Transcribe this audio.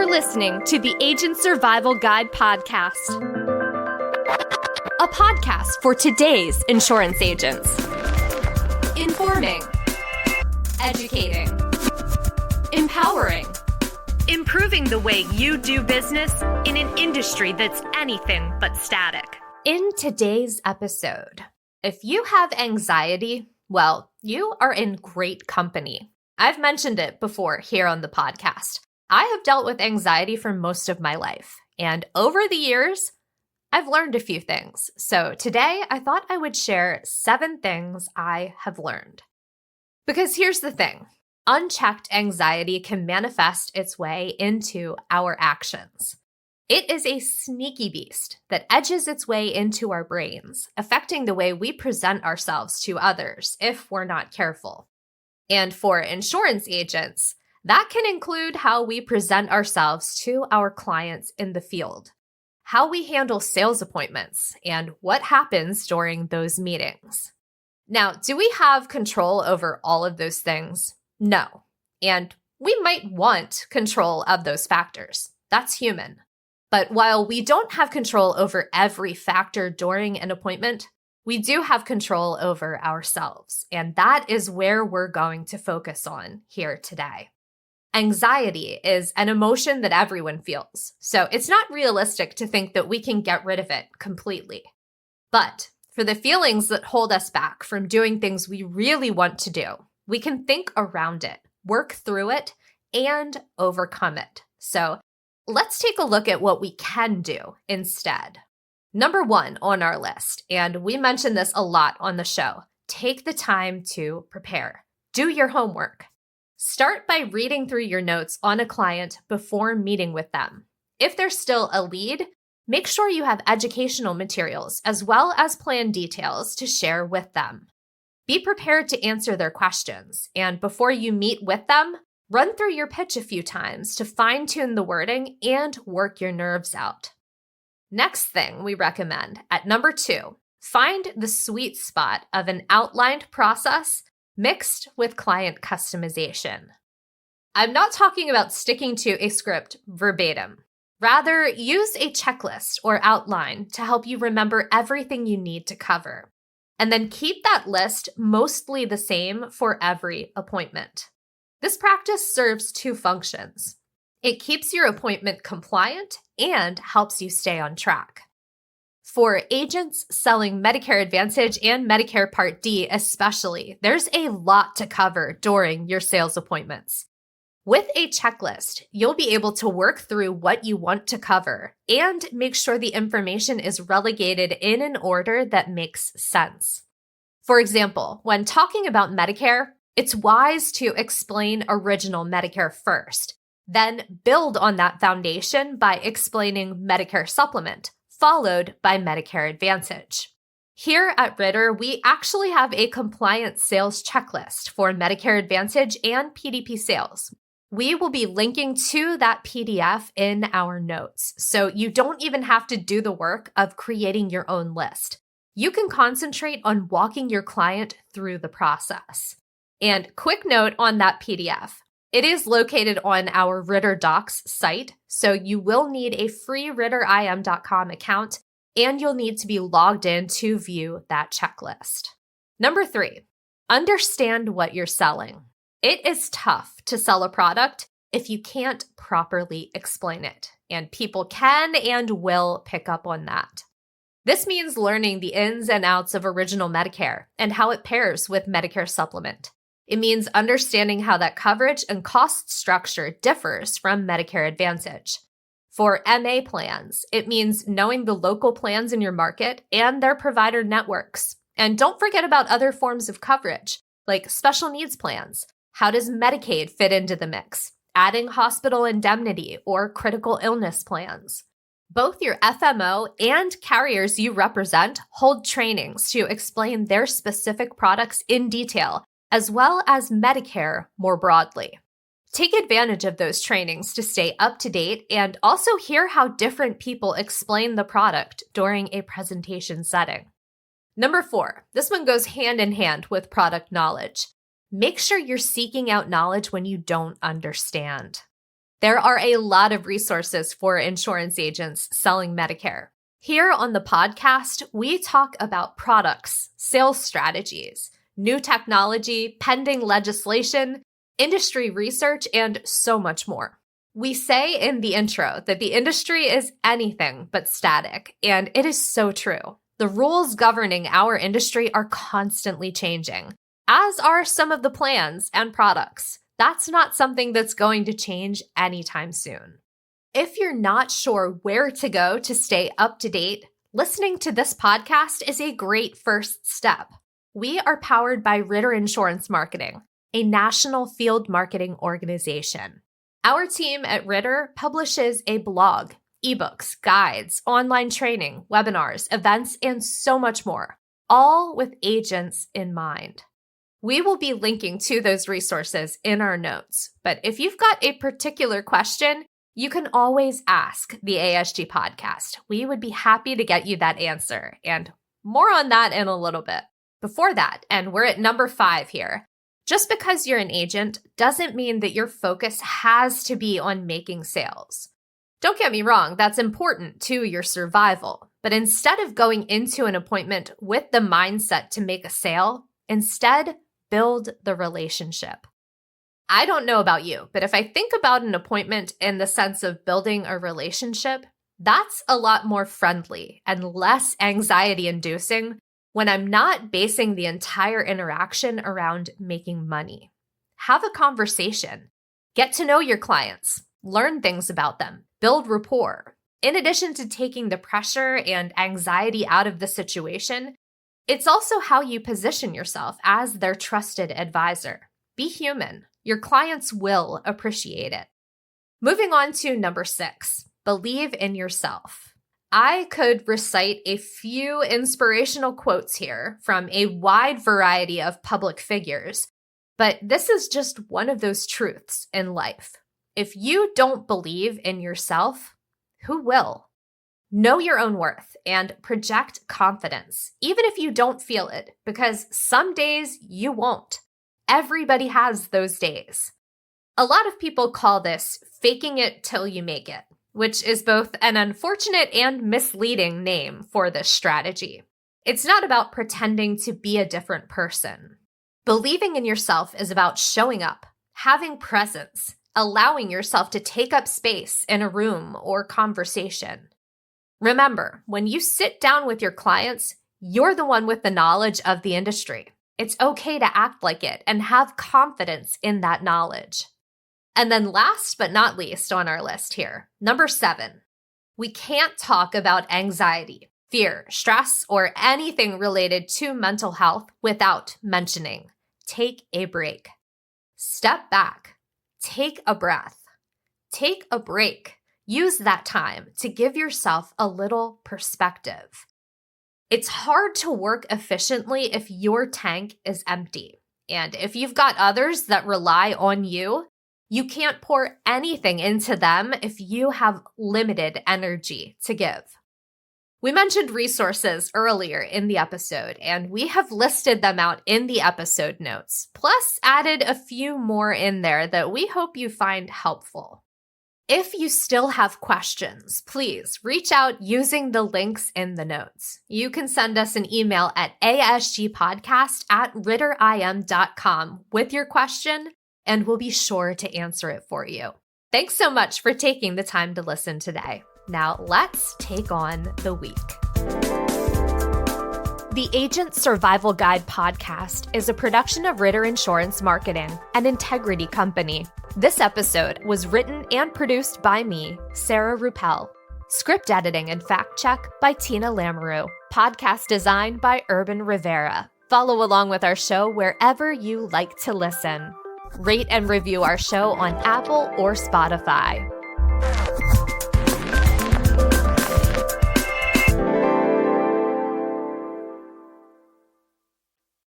You're listening to the Agent Survival Guide podcast, a podcast for today's insurance agents. Informing, educating, empowering, improving the way you do business in an industry that's anything but static. In today's episode, if you have anxiety, well, you are in great company. I've mentioned it before here on the podcast. I have dealt with anxiety for most of my life, and over the years, I've learned a few things. So today, I thought I would share 7 things I have learned. Because here's the thing, unchecked anxiety can manifest its way into our actions. It is a sneaky beast that edges its way into our brains, affecting the way we present ourselves to others if we're not careful. And for insurance agents, that can include how we present ourselves to our clients in the field, how we handle sales appointments, and what happens during those meetings. Now, do we have control over all of those things? No. And we might want control of those factors. That's human. But while we don't have control over every factor during an appointment, we do have control over ourselves. And that is where we're going to focus on here today. Anxiety is an emotion that everyone feels, so it's not realistic to think that we can get rid of it completely. But for the feelings that hold us back from doing things we really want to do, we can think around it, work through it, and overcome it. So let's take a look at what we can do instead. Number 1 on our list, and we mention this a lot on the show, take the time to prepare. Do your homework. Start by reading through your notes on a client before meeting with them. If they're still a lead, make sure you have educational materials as well as plan details to share with them. Be prepared to answer their questions, and before you meet with them, run through your pitch a few times to fine-tune the wording and work your nerves out. Next thing we recommend, at number 2, find the sweet spot of an outlined process mixed with client customization. I'm not talking about sticking to a script verbatim. Rather, use a checklist or outline to help you remember everything you need to cover. And then keep that list mostly the same for every appointment. This practice serves 2 functions. It keeps your appointment compliant and helps you stay on track. For agents selling Medicare Advantage and Medicare Part D especially, there's a lot to cover during your sales appointments. With a checklist, you'll be able to work through what you want to cover and make sure the information is relegated in an order that makes sense. For example, when talking about Medicare, it's wise to explain original Medicare first, then build on that foundation by explaining Medicare Supplement, followed by Medicare Advantage. Here at Ritter, we actually have a compliance sales checklist for Medicare Advantage and PDP sales. We will be linking to that PDF in our notes, so you don't even have to do the work of creating your own list. You can concentrate on walking your client through the process. And quick note on that PDF. It is located on our Ritter Docs site, so you will need a free ritterim.com account, and you'll need to be logged in to view that checklist. Number 3, understand what you're selling. It is tough to sell a product if you can't properly explain it, and people can and will pick up on that. This means learning the ins and outs of Original Medicare and how it pairs with Medicare Supplement. It means understanding how that coverage and cost structure differs from Medicare Advantage. For MA plans, it means knowing the local plans in your market and their provider networks. And don't forget about other forms of coverage, like special needs plans. How does Medicaid fit into the mix? Adding hospital indemnity or critical illness plans. Both your FMO and carriers you represent hold trainings to explain their specific products in detail, as well as Medicare more broadly. Take advantage of those trainings to stay up to date and also hear how different people explain the product during a presentation setting. Number 4, this one goes hand in hand with product knowledge. Make sure you're seeking out knowledge when you don't understand. There are a lot of resources for insurance agents selling Medicare. Here on the podcast, we talk about products, sales strategies, new technology, pending legislation, industry research, and so much more. We say in the intro that the industry is anything but static, and it is so true. The rules governing our industry are constantly changing, as are some of the plans and products. That's not something that's going to change anytime soon. If you're not sure where to go to stay up to date, listening to this podcast is a great first step. We are powered by Ritter Insurance Marketing, a national field marketing organization. Our team at Ritter publishes a blog, eBooks, guides, online training, webinars, events, and so much more, all with agents in mind. We will be linking to those resources in our notes, but if you've got a particular question, you can always ask the ASG podcast. We would be happy to get you that answer, and more on that in a little bit. Before that, and we're at number 5 here, just because you're an agent doesn't mean that your focus has to be on making sales. Don't get me wrong, that's important to your survival, but instead of going into an appointment with the mindset to make a sale, instead, build the relationship. I don't know about you, but if I think about an appointment in the sense of building a relationship, that's a lot more friendly and less anxiety-inducing when I'm not basing the entire interaction around making money. Have a conversation. Get to know your clients. Learn things about them. Build rapport. In addition to taking the pressure and anxiety out of the situation, it's also how you position yourself as their trusted advisor. Be human. Your clients will appreciate it. Moving on to number 6, believe in yourself. I could recite a few inspirational quotes here from a wide variety of public figures, but this is just one of those truths in life. If you don't believe in yourself, who will? Know your own worth and project confidence, even if you don't feel it, because some days you won't. Everybody has those days. A lot of people call this faking it till you make it, which is both an unfortunate and misleading name for this strategy. It's not about pretending to be a different person. Believing in yourself is about showing up, having presence, allowing yourself to take up space in a room or conversation. Remember, when you sit down with your clients, you're the one with the knowledge of the industry. It's okay to act like it and have confidence in that knowledge. And then last but not least on our list here, number 7, we can't talk about anxiety, fear, stress, or anything related to mental health without mentioning, take a break. Step back. Take a breath. Take a break. Use that time to give yourself a little perspective. It's hard to work efficiently if your tank is empty. And if you've got others that rely on you, you can't pour anything into them if you have limited energy to give. We mentioned resources earlier in the episode, and we have listed them out in the episode notes, plus added a few more in there that we hope you find helpful. If you still have questions, please reach out using the links in the notes. You can send us an email at asgpodcast@ritterim.com with your question, and we'll be sure to answer it for you. Thanks so much for taking the time to listen today. Now let's take on the week. The Agent Survival Guide podcast is a production of Ritter Insurance Marketing, an integrity company. This episode was written and produced by me, Sarah Ruppel. Script editing and fact check by Tina Lamoureux. Podcast design by Urban Rivera. Follow along with our show wherever you like to listen. Rate and review our show on Apple or Spotify.